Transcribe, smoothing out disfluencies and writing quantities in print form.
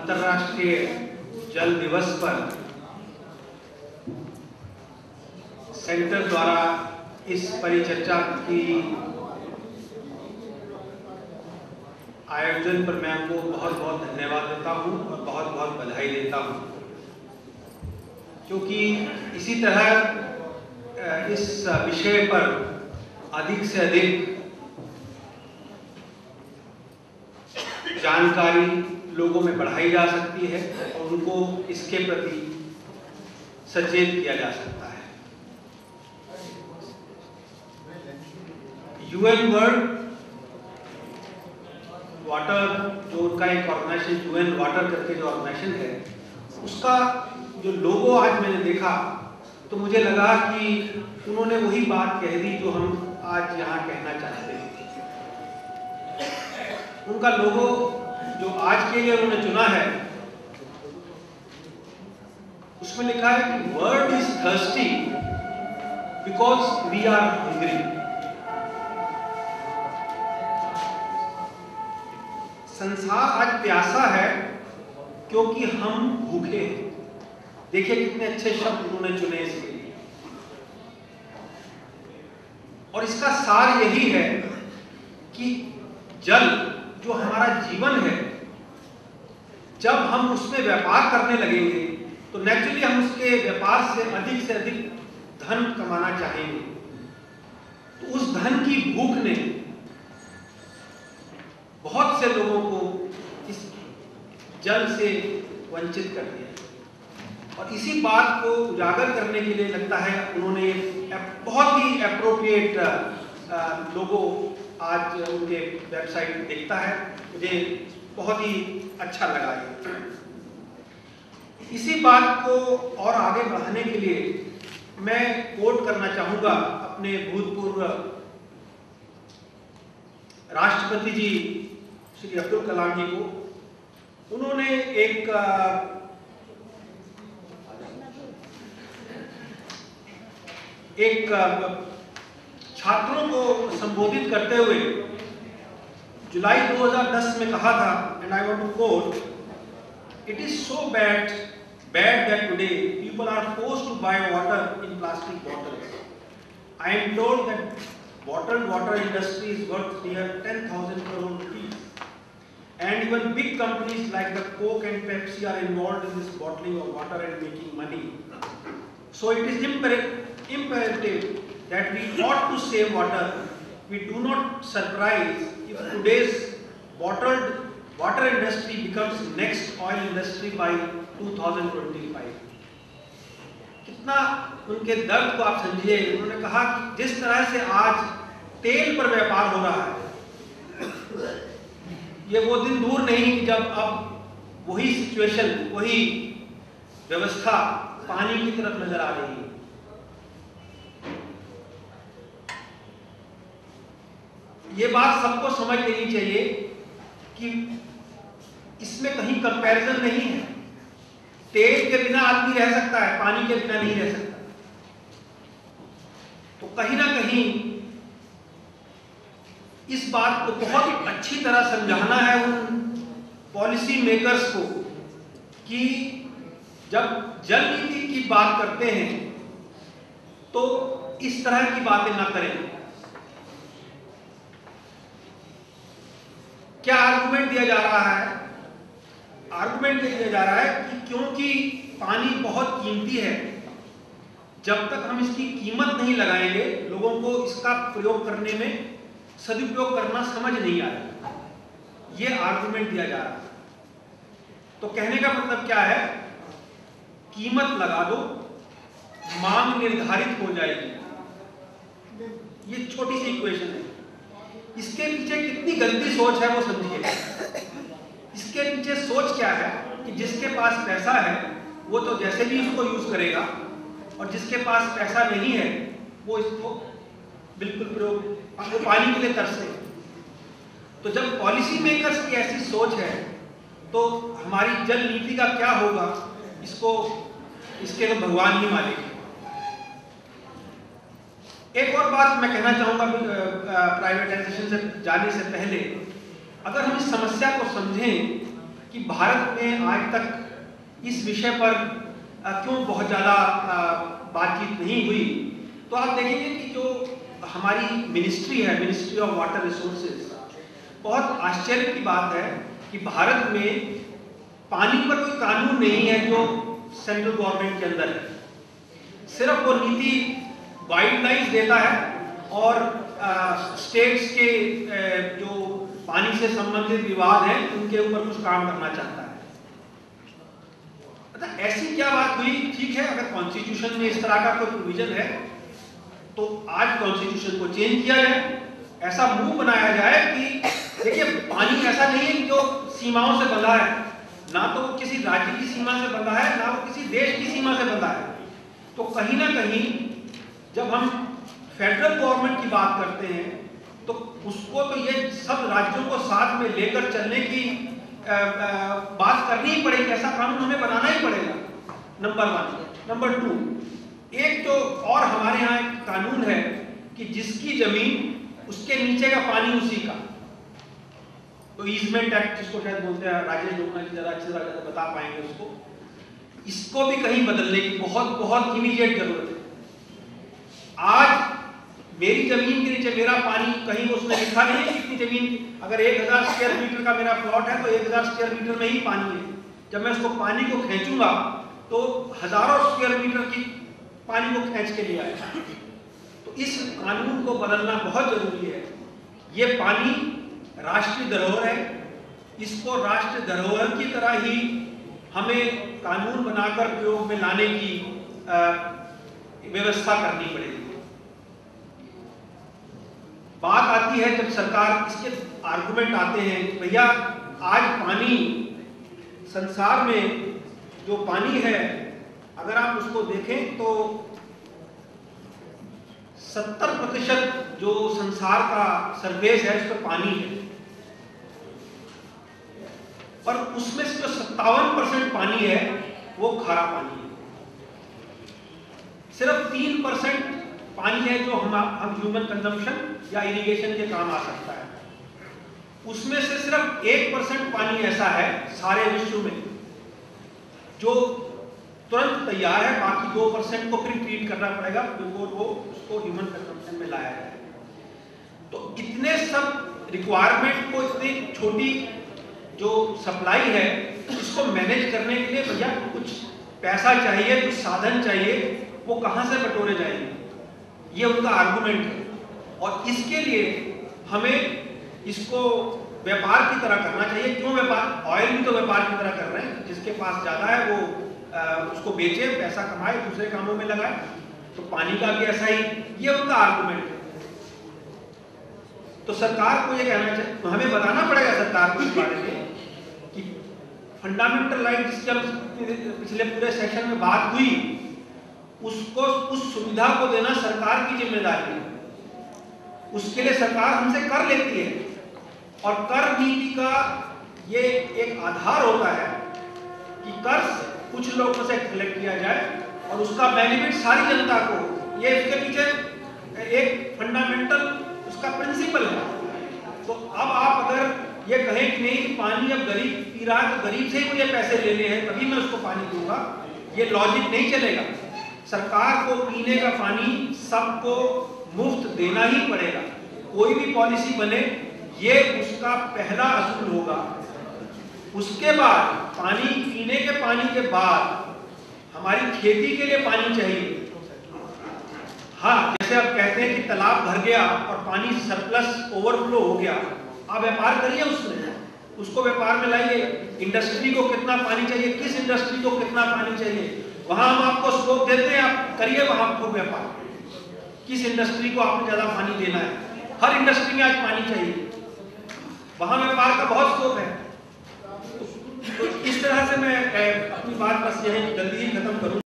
अंतर्राष्ट्रीय जल दिवस पर सेंटर द्वारा इस परिचर्चा की आयोजन पर मैं आपको बहुत बहुत धन्यवाद देता हूं और बहुत बहुत बधाई देता हूं, क्योंकि इसी तरह इस विषय पर अधिक से अधिक जानकारी लोगों में बढ़ाई जा सकती है और उनको इसके प्रति सचेत किया जा सकता है। यूएन वर्ल्ड वाटर, जो उनका एक ऑर्गेनाइजेशन यूएन वाटर करके जो ऑर्गेनाइजेशन है, उसका जो लोगो आज मैंने देखा तो मुझे लगा कि उन्होंने वही बात कह दी जो हम आज यहाँ कहना चाहते हैं। उनका लोगो जो आज के लिए उन्होंने चुना है, उसमें लिखा है कि world is thirsty because we are hungry. संसार आज प्यासा है क्योंकि हम भूखे हैं। देखिए कितने अच्छे शब्द उन्होंने चुने इसके लिए। और इसका सार यही है कि जल जो हमारा जीवन है, जब हम उसमें व्यापार करने लगेंगे तो नेचुरली हम उसके व्यापार से अधिक धन कमाना चाहेंगे। तो उस धन की भूख ने बहुत से लोगों को इस जल से वंचित कर दिया। और इसी बात को उजागर करने के लिए लगता है उन्होंने बहुत ही एप्रोप्रिएट लोगो आज उनके वेबसाइट में दिखता है। मुझे बहुत ही अच्छा लगा है। इसी बात को और आगे बढ़ाने के लिए मैं कोट करना चाहूंगा अपने भूतपूर्व राष्ट्रपति जी श्री अब्दुल कलाम जी को। उन्होंने एक छात्रों को संबोधित करते हुए जुलाई 2010 में कहा था, and I want to quote, it is so bad that today people are forced to buy water in plastic bottles. I am told that bottled water industry is worth near 10,000 crore rupees, and even big companies like the Coke and Pepsi are involved in this bottling of water and making money. So it is imperative that we ought to save water. We do not surprise if today's bottled water industry becomes next oil industry by 2025। कितना उनके दर्द को आप समझिए। उन्होंने कहा कि जिस तरह से आज तेल पर व्यापार हो रहा है, ये वो दिन दूर नहीं कि जब अब वही सिचुएशन, वही व्यवस्था पानी की तरफ नजर आ रही है। ये बात सबको समझ लेनी चाहिए कि इसमें कहीं कंपैरिजन नहीं है। तेल के बिना आदमी रह सकता है, पानी के बिना नहीं रह सकता। तो कहीं ना कहीं इस बात को बहुत अच्छी तरह समझाना है उन पॉलिसी मेकर्स को कि जब जल नीति की बात करते हैं तो इस तरह की बातें ना करें। क्या आर्गुमेंट दिया जा रहा है? आर्गुमेंट दिया जा रहा है कि क्योंकि पानी बहुत कीमती है, जब तक हम इसकी कीमत नहीं लगाएंगे लोगों को इसका प्रयोग करने में सदुपयोग करना समझ नहीं आएगा। ये आर्गुमेंट दिया जा रहा है। तो कहने का मतलब क्या है? कीमत लगा दो, मांग निर्धारित हो जाएगी। ये छोटी सी इक्वेशन है। इसके पीछे कितनी गंदी सोच है वो समझिए। इसके पीछे सोच क्या है कि जिसके पास पैसा है वो तो जैसे भी इसको यूज करेगा, और जिसके पास पैसा नहीं है वो इसको बिल्कुल प्रयोग, वो पानी के लिए तरसे। तो जब पॉलिसी मेकर्स की ऐसी सोच है तो हमारी जल नीति का क्या होगा, इसके तो भगवान ही मालिक है। एक और बात मैं कहना चाहूंगा प्राइवेटाइजेशन से जाने से पहले, अगर हम इस समस्या को समझें कि भारत में आज तक इस विषय पर क्यों बहुत ज़्यादा बातचीत नहीं हुई, तो आप देखेंगे कि जो हमारी मिनिस्ट्री है, मिनिस्ट्री ऑफ वाटर रिसोर्सेज, बहुत आश्चर्य की बात है कि भारत में पानी पर कोई कानून नहीं है जो सेंट्रल गवर्नमेंट के अंदर है। सिर्फ वो नीति गाइडलाइंस देता है और स्टेट्स के जो पानी से संबंधित विवाद हैं उनके ऊपर कुछ काम करना चाहता है। मतलब ऐसी क्या बात हुई? ठीक है, अगर कॉन्स्टिट्यूशन में इस तरह का कोई प्रोविजन है तो आज कॉन्स्टिट्यूशन को चेंज किया जाए, ऐसा मुंह बनाया जाए कि देखिए पानी ऐसा नहीं है जो सीमाओं से बंधा है, ना तो वो किसी राज्य की सीमा से बंधा है, ना वो किसी देश की सीमा से बंधा है। तो कहीं ना कहीं जब हम फेडरल गवर्नमेंट की बात करते हैं तो उसको तो ये सब राज्यों को साथ में लेकर चलने की बात करनी ही पड़ेगी, ऐसा कानून हमें बनाना ही पड़ेगा, नंबर 1। नंबर 2, एक जो और हमारे यहाँ एक कानून है कि जिसकी जमीन उसके नीचे का पानी उसी का, तो ईजमेंट एक्ट जिसको शायद बोलते हैं, राजेश लोकना जी ज़्यादा अच्छी तरह बता पाएंगे उसको, इसको भी कहीं बदलने की बहुत बहुत इमीडिएट जरूरत है। आज मेरी जमीन के नीचे मेरा पानी, कहीं उसमें लिखा नहीं है कितनी जमीन, अगर 1000 स्क्वायर मीटर का मेरा प्लॉट है तो 1000 स्क्वायर मीटर में ही पानी है। जब मैं उसको पानी को खींचूंगा तो हजारों स्क्वायर मीटर की पानी को खींच के लिए आएगा। तो इस कानून को बदलना बहुत जरूरी है। ये पानी राष्ट्रीय धरोहर है, इसको राष्ट्रीय धरोहर की तरह ही हमें कानून बनाकर प्रयोग में लाने की व्यवस्था करनी पड़ेगी। बात आती है जब सरकार, इसके आर्गुमेंट आते हैं कि भैया आज पानी, संसार में जो पानी है अगर आप उसको देखें तो 70% जो संसार का सरफेस है उस पर पानी है, पर उसमें से जो 57% पानी है वो खारा पानी है। सिर्फ 3% पानी है जो हम ह्यूमन कंजम्पशन या इरिगेशन के काम आ सकता है। उसमें से सिर्फ 1% पानी ऐसा है सारे विश्व में जो तुरंत तैयार है, बाकी 2% को फिर ट्रीट करना पड़ेगा बिफोर वो उसको ह्यूमन कंजम्पशन में लाया जाए। तो इतने सब रिक्वायरमेंट को, इतनी छोटी जो सप्लाई है, इसको मैनेज करने के लिए भैया कुछ पैसा चाहिए, कुछ साधन चाहिए, वो कहाँ से बटोरे जाएंगे, ये उनका आर्गुमेंट है। और इसके लिए हमें इसको व्यापार की तरह करना चाहिए। क्यों व्यापार? ऑयल भी तो व्यापार की तरह कर रहे हैं, जिसके पास ज्यादा है वो उसको बेचे, पैसा कमाए, दूसरे कामों में लगाए। तो पानी का भी ऐसा ही, ये उनका आर्गुमेंट है। तो सरकार को ये कहना चाहिए, तो हमें बताना पड़ेगा सरकार को इस बारे में कि फंडामेंटल राइट जिसकी हम पिछले पूरे सेशन में बात हुई, उसको, उस सुविधा को देना सरकार की जिम्मेदारी है। उसके लिए सरकार हमसे कर लेती है, और कर नीति का ये एक आधार होता है कि कर कुछ लोगों से कलेक्ट किया जाए और उसका बेनिफिट सारी जनता को, ये इसके पीछे एक फंडामेंटल उसका प्रिंसिपल है। तो अब आप अगर ये कहें कि नहीं पानी अब गरीब पी रहा है तो गरीब से ही मुझे पैसे लेने हैं तभी मैं उसको पानी दूंगा, ये लॉजिक नहीं चलेगा। सरकार को पीने का पानी सबको मुफ्त देना ही पड़ेगा। कोई भी पॉलिसी बने, ये उसका पहला असूल होगा। उसके बाद पानी, पीने के पानी के बाद हमारी खेती के लिए पानी चाहिए। हाँ, जैसे आप कहते हैं कि तालाब भर गया और पानी सरप्लस ओवरफ्लो हो गया, आप व्यापार करिए उसमें, उसको व्यापार में लाइए। इंडस्ट्री को कितना पानी चाहिए, किस इंडस्ट्री को कितना पानी चाहिए, वहां हम आपको स्कोप देते हैं, आप करिए वहां आपको व्यापार। किस इंडस्ट्री को आपको ज्यादा पानी देना है, हर इंडस्ट्री में आज पानी चाहिए, वहां व्यापार का बहुत स्कोप है। तो इस तरह से मैं अपनी बात बस यही जल्दी ही खत्म करूं।